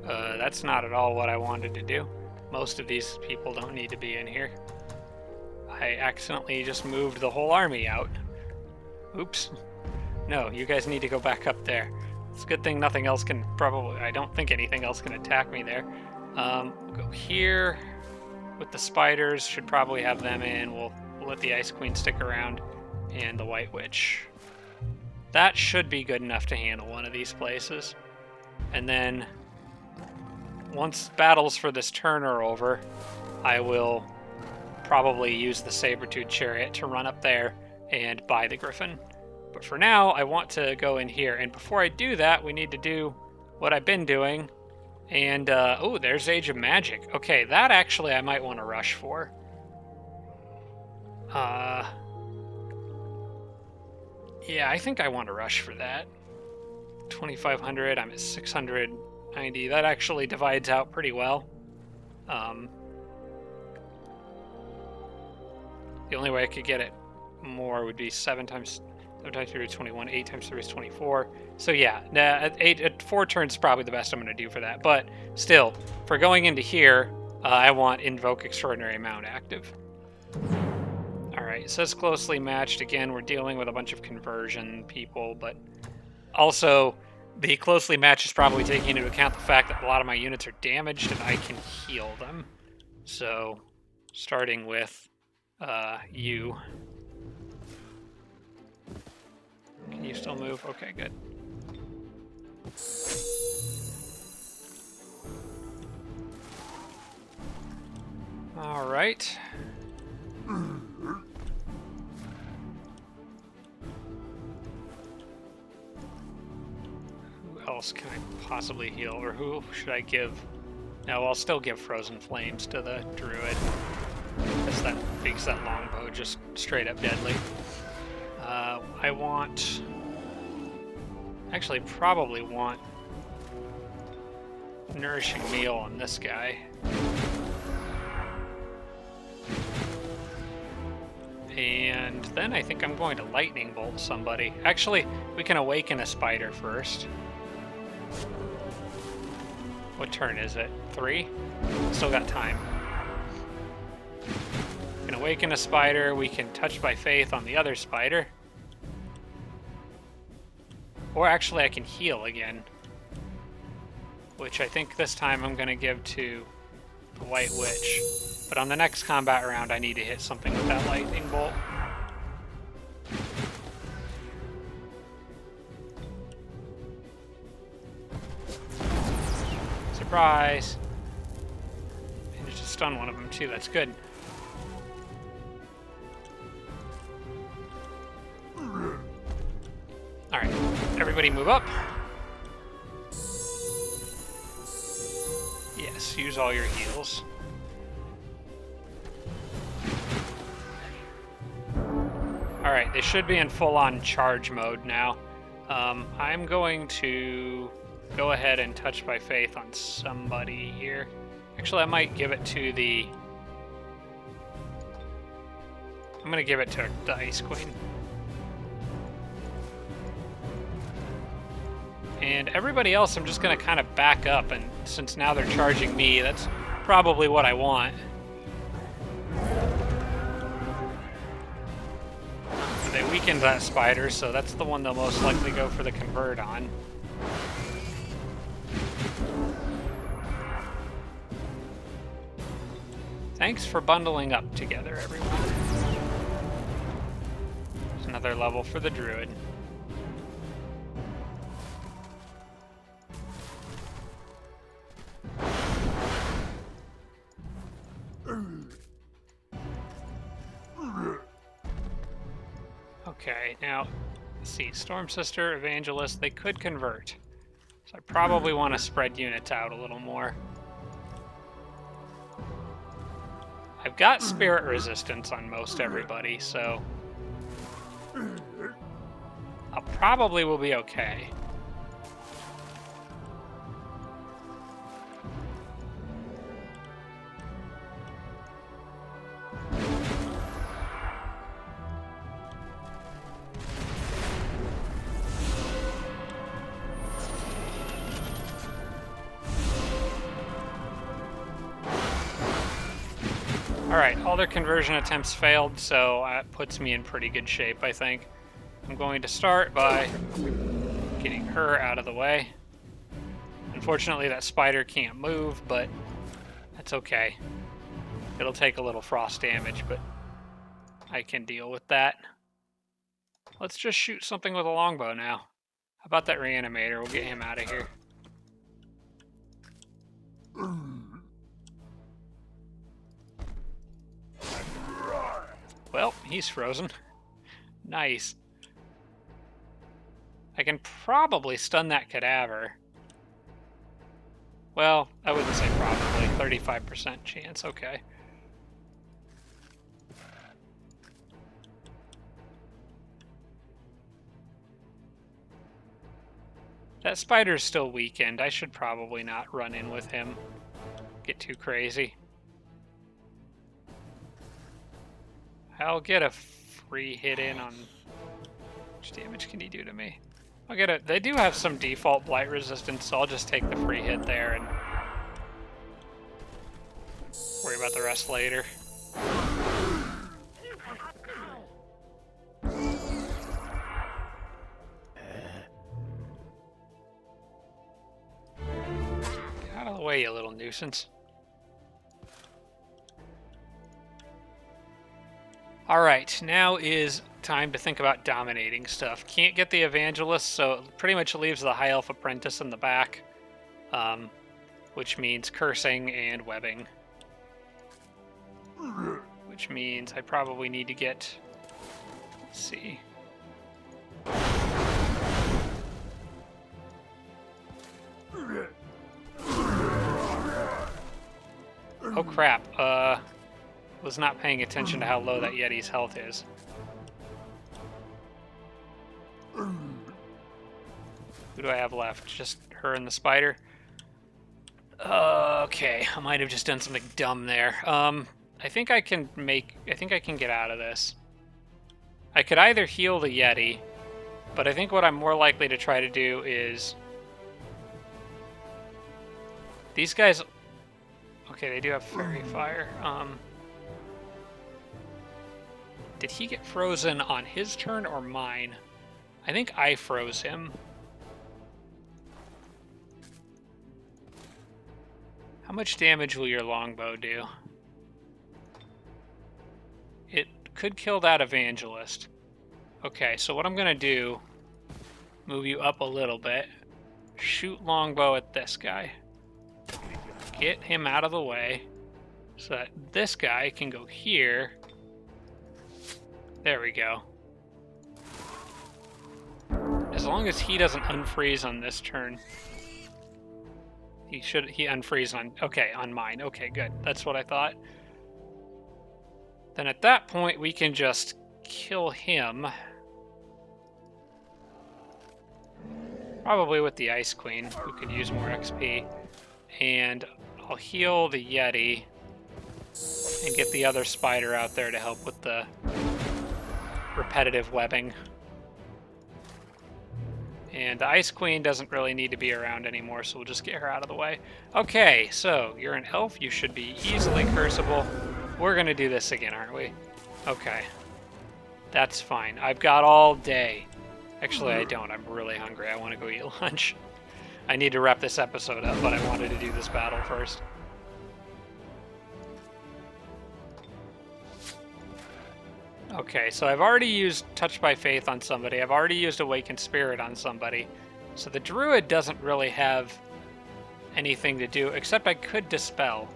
That's not at all what I wanted to do. Most of these people don't need to be in here. I accidentally just moved the whole army out. Oops. No, you guys need to go back up there. It's a good thing nothing else can I don't think anything else can attack me there. We'll go here with the spiders. Should probably have them in. We'll let the Ice Queen stick around. And the White Witch. That should be good enough to handle one of these places. And then, once battles for this turn are over, I will probably use the saber-tooth chariot to run up there and buy the griffin. But for now, I want to go in here. And before I do that, we need to do what I've been doing. And, oh, there's Age of Magic. Okay, that actually I might want to rush for. Yeah, I think I want to rush for that. 2,500, I'm at 690. That actually divides out pretty well. The only way I could get it more would be 7 times 3 is 21, 8 times 3 is 24. So yeah, at 4 turns is probably the best I'm going to do for that. But still, for going into here, I want Invoke Extraordinary Amount active. Alright, it says closely matched. Again, we're dealing with a bunch of conversion people, but also the closely matched is probably taking into account the fact that a lot of my units are damaged and I can heal them. So, starting with you. Can you still move? Okay, good. All right. Who else can I possibly heal, or who should I give? No, I'll still give Frozen Flames to the Druid, because that makes that longbow just straight up deadly. I want... Actually, probably want Nourishing Meal on this guy. And then I think I'm going to Lightning Bolt somebody. Actually, we can Awaken a Spider first. What turn is it? 3? Still got time. We can Awaken a Spider. We can Touch by Faith on the other spider. Or actually, I can heal again. Which I think this time I'm going to give to the White Witch. But on the next combat round, I need to hit something with that Lightning Bolt. Surprise! Managed to stun one of them too, that's good. Alright, everybody move up. Yes, use all your heals. Alright, they should be in full-on charge mode now. I'm going to go ahead and Touch by Faith on somebody here. Actually, I might give it to the... I'm going to give it to the Ice Queen. And everybody else, I'm just going to kind of back up, and since now they're charging me, that's probably what I want. They weakened that spider, so that's the one they'll most likely go for the convert on. Thanks for bundling up together, everyone. There's another level for the Druid. Okay, now, let's see. Storm Sister, Evangelist, they could convert. So I probably want to spread units out a little more. I've got Spirit Resistance on most everybody, so... I probably will be okay. Alright, all their conversion attempts failed, so that puts me in pretty good shape, I think. I'm going to start by getting her out of the way. Unfortunately, that spider can't move, but that's okay. It'll take a little frost damage, but I can deal with that. Let's just shoot something with a longbow now. How about that reanimator? We'll get him out of here. Well, he's frozen. Nice. I can probably stun that cadaver. Well, I wouldn't say probably. 35% chance. Okay. That spider's still weakened. I should probably not run in with him. Get too crazy. I'll get a free hit in on... How much damage can he do to me? I'll get it. They do have some default blight resistance, so I'll just take the free hit there and worry about the rest later. Get out of the way, you little nuisance. Alright, now is time to think about dominating stuff. Can't get the evangelist, so it pretty much leaves the high elf apprentice in the back. Which means cursing and webbing. Which means I probably need to get... Let's see. Oh crap, was not paying attention to how low that Yeti's health is. Who do I have left? Just her and the spider? Okay, I might have just done something dumb there. I think I can get out of this. I could either heal the Yeti, but I think what I'm more likely to try to do is... These guys... Okay, they do have fairy fire. Did he get frozen on his turn or mine? I think I froze him. How much damage will your longbow do? It could kill that evangelist. Okay, so what I'm gonna do, move you up a little bit, shoot longbow at this guy. Get him out of the way so that this guy can go here. There we go. As long as he doesn't unfreeze on this turn. He unfreeze on, okay, on mine. Okay, good. That's what I thought. Then at that point, we can just kill him. Probably with the Ice Queen, who could use more XP. And I'll heal the Yeti and get the other spider out there to help with the repetitive webbing. And the Ice Queen doesn't really need to be around anymore, so we'll just get her out of the way. Okay, so you're an elf. You should be easily curseable. We're going to do this again, aren't we? Okay. That's fine. I've got all day. Actually, I don't. I'm really hungry. I want to go eat lunch. I need to wrap this episode up, but I wanted to do this battle first. Okay, so I've already used Touch by Faith on somebody. I've already used Awakened Spirit on somebody. So the Druid doesn't really have anything to do, except I could Dispel.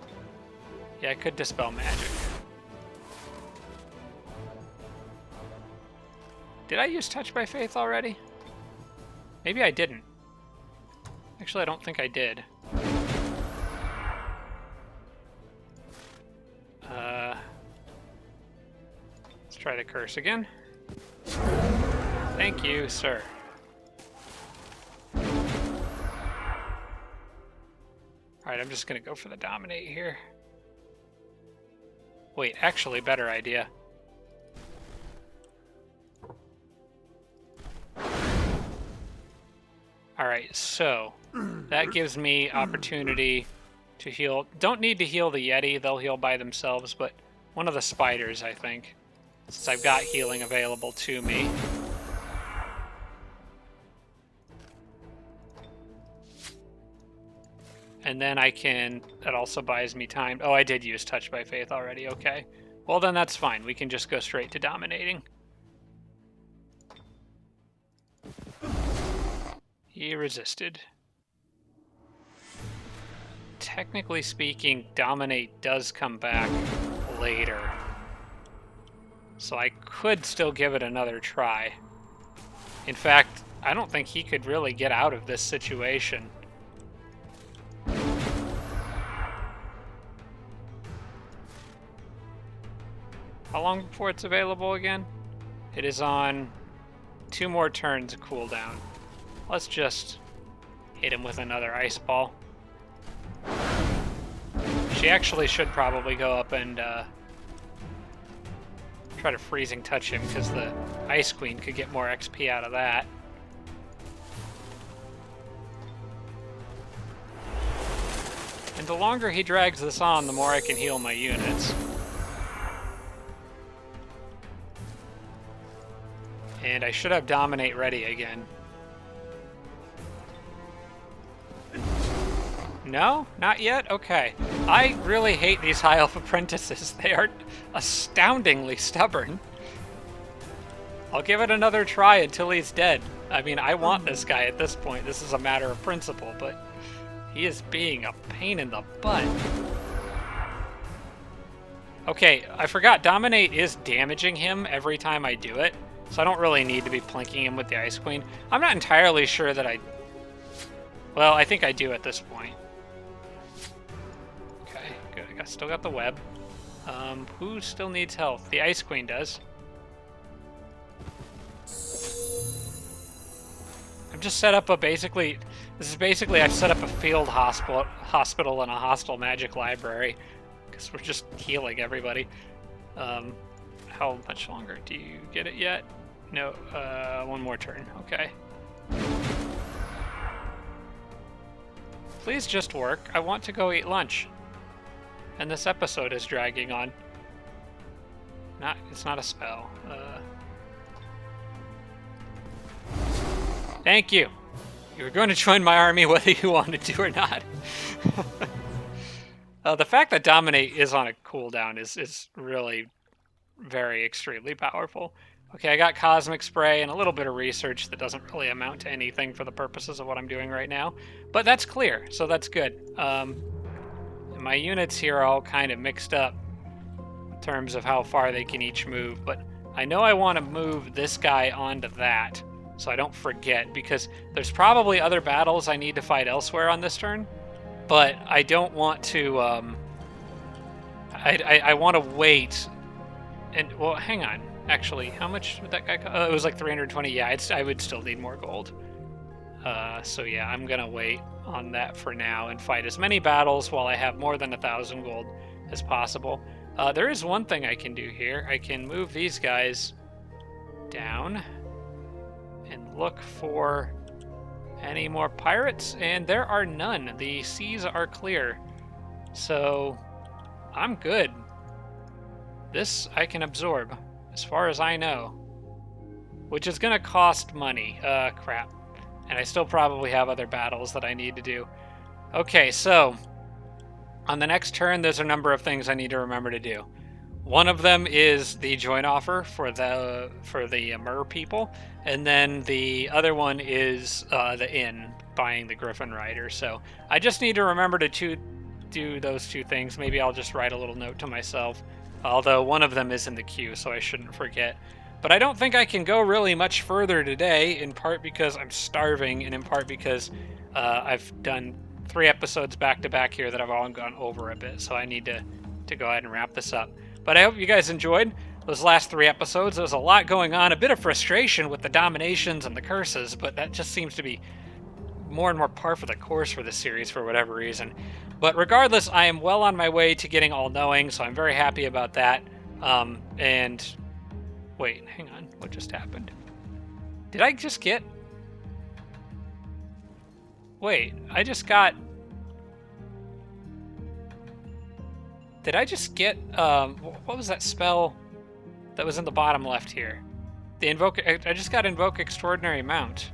Yeah, I could Dispel Magic. Did I use Touch by Faith already? Maybe I didn't. Actually, I don't think I did. Let's try the curse again. Thank you, sir. Alright, I'm just gonna go for the Dominate here. Wait, actually, better idea. Alright, so that gives me opportunity to heal. Don't need to heal the Yeti, they'll heal by themselves, but one of the spiders, I think, since I've got healing available to me. And then I can, that also buys me time. Oh, I did use Touch by Faith already, okay. Well then that's fine, we can just go straight to dominating. He resisted. Technically speaking, Dominate does come back later. So I could still give it another try. In fact, I don't think he could really get out of this situation. How long before it's available again? It is on 2 more turns of cooldown. Let's just hit him with another ice ball. She actually should probably go up and try to freezing touch him, because the Ice Queen could get more XP out of that. And the longer he drags this on, the more I can heal my units. And I should have Dominate ready again. No? Not yet? Okay. I really hate these High Elf apprentices. They are astoundingly stubborn. I'll give it another try until he's dead. I mean, I want this guy at this point. This is a matter of principle, but he is being a pain in the butt. Okay, I forgot. Dominate is damaging him every time I do it, so I don't really need to be plinking him with the Ice Queen. I'm not entirely sure that I... Well, I think I do at this point. Okay, good. I still got the web. Who still needs health? The Ice Queen does. I've just set up a basically... This is basically, I've set up a field hospital and a hostile magic library, because we're just healing everybody. How much longer? Do you get it yet? No, 1 more turn. Okay. Please just work. I want to go eat lunch. And this episode is dragging on. It's not a spell. Thank you. You were going to join my army whether you wanted to or not. The fact that Dominate is on a cooldown is really very extremely powerful. Okay, I got Cosmic Spray and a little bit of research that doesn't really amount to anything for the purposes of what I'm doing right now. But that's clear, so that's good. My units here are all kind of mixed up in terms of how far they can each move, but I know I want to move this guy onto that, so I don't forget, because there's probably other battles I need to fight elsewhere on this turn, but I don't want to, I want to wait, and, well, hang on, actually, how much would that guy cost? It was like 320, yeah, I would still need more gold. So yeah, I'm gonna wait on that for now and fight as many battles while I have more than 1,000 gold as possible. There is one thing I can do here. I can move these guys down and look for any more pirates, and there are none. The seas are clear, so I'm good. This I can absorb, as far as I know, which is gonna cost money. Crap. And I still probably have other battles that I need to do. Okay, so on the next turn, there's a number of things I need to remember to do. One of them is the join offer for the Mer people, and then the other one is the inn, buying the Griffin Rider. So I just need to remember to do those 2 things. Maybe I'll just write a little note to myself, although one of them is in the queue, so I shouldn't forget. But I don't think I can go really much further today, in part because I'm starving, and in part because I've done 3 episodes back-to-back here that I've all gone over a bit, so I need to go ahead and wrap this up. But I hope you guys enjoyed those last 3 episodes. There's a lot going on, a bit of frustration with the dominations and the curses, but that just seems to be more and more par for the course for this series for whatever reason. But regardless, I am well on my way to getting all-knowing, so I'm very happy about that. And... Wait, hang on. What just happened? Did I just get... Wait, I just got... Did I just get... what was that spell that was in the bottom left here? The Invoke... I just got Invoke Extraordinary Mount.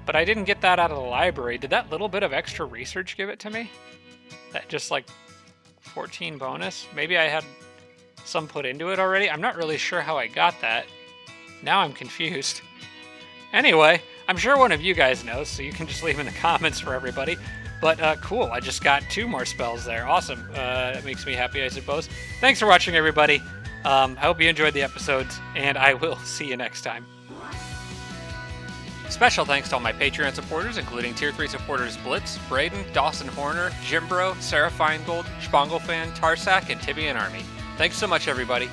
But I didn't get that out of the library. Did that little bit of extra research give it to me? That just, like, 14 bonus? Maybe I had... some put into it already. I'm not really sure how I got that. Now I'm confused. Anyway, I'm sure one of you guys knows, so you can just leave in the comments for everybody. But cool, I just got 2 more spells there. Awesome. That makes me happy, I suppose. Thanks for watching, everybody. I hope you enjoyed the episodes, and I will see you next time. Special thanks to all my Patreon supporters, including Tier 3 supporters Blitz, Braden, Dawson Horner, Jimbro, Sarah Feingold, Spanglefan, Tarsak, and Tibby and Army. Thanks so much, everybody.